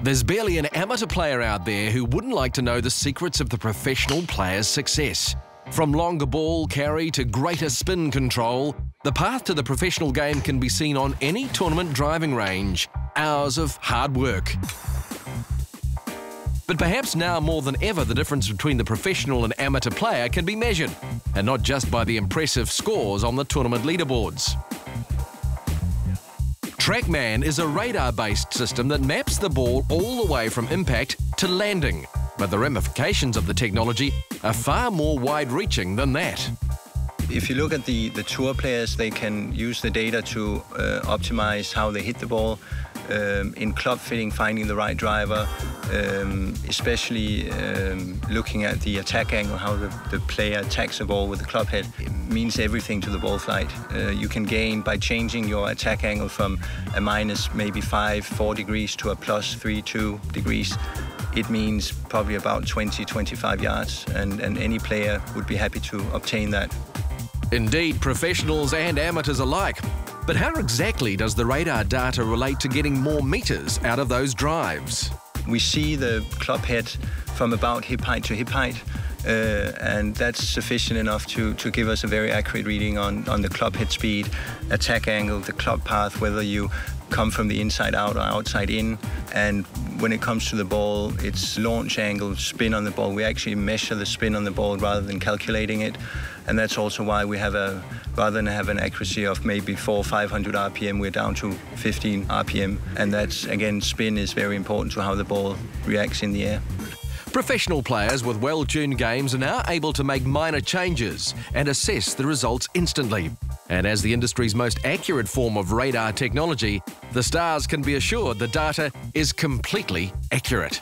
There's barely an amateur player out there who wouldn't like to know the secrets of the professional player's success. From longer ball carry to greater spin control, the path to the professional game can be seen on any tournament driving range. Hours of hard work. But perhaps now more than ever, the difference between the professional and amateur player can be measured, and not just by the impressive scores on the tournament leaderboards. Trackman is a radar-based system that maps the ball all the way from impact to landing, but the ramifications of the technology are far more wide-reaching than that. If you look at the tour players, they can use the data to optimize how they hit the ball. In club fitting, finding the right driver, especially looking at the attack angle, how the player attacks the ball with the club head, it means everything to the ball flight. You can gain by changing your attack angle from a minus maybe 4 degrees to a plus 2 degrees. It means probably about 20-25 yards, and any player would be happy to obtain that. Indeed, professionals and amateurs alike. But how exactly does the radar data relate to getting more meters out of those drives? We see the club head from about hip height to hip height, and that's sufficient enough to give us a very accurate reading on the club head speed, attack angle, the club path, whether you come from the inside out or outside in. And when it comes to the ball, it's launch angle, spin on the ball. We actually measure the spin on the ball rather than calculating it. And that's also why we have rather than have an accuracy of maybe 400 or 500 RPM, we're down to 15 RPM. And that's, again, spin is very important to how the ball reacts in the air. Professional players with well-tuned games are now able to make minor changes and assess the results instantly. And as the industry's most accurate form of radar technology, the stars can be assured the data is completely accurate.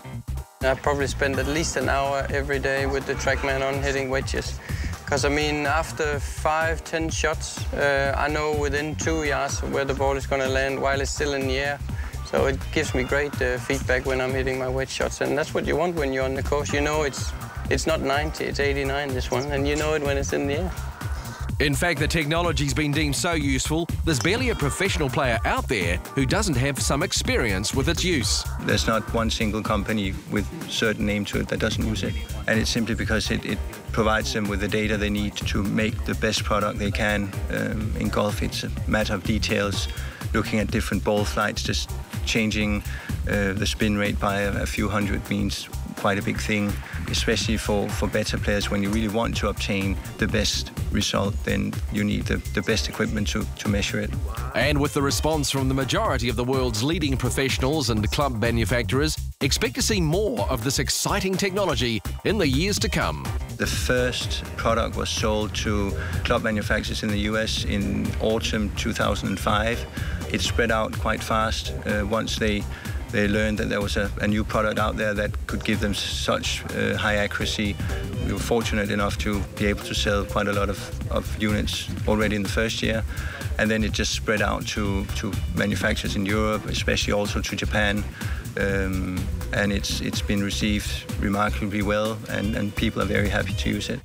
I probably spend at least an hour every day with the trackman on hitting wedges. Because, I mean, after 5-10 shots, I know within 2 yards where the ball is going to land while it's still in the air. So it gives me great feedback when I'm hitting my wedge shots, and that's what you want when you're on the course. You know it's not 90, it's 89, this one, and you know it when it's in the air. In fact, the technology's been deemed so useful, there's barely a professional player out there who doesn't have some experience with its use. There's not one single company with a certain name to it that doesn't use it. And it's simply because it provides them with the data they need to make the best product they can. In golf, it's a matter of details, looking at different ball flights, just changing the spin rate by a few hundred means quite a big thing, especially for better players. When you really want to obtain the best result, then you need the best equipment to measure it. And with the response from the majority of the world's leading professionals and club manufacturers, expect to see more of this exciting technology in the years to come. The first product was sold to club manufacturers in the US in autumn 2005. It spread out quite fast once they learned that there was a new product out there that could give them such high accuracy. We were fortunate enough to be able to sell quite a lot of units already in the first year. And then it just spread out to manufacturers in Europe, especially also to Japan. And it's been received remarkably well, and people are very happy to use it.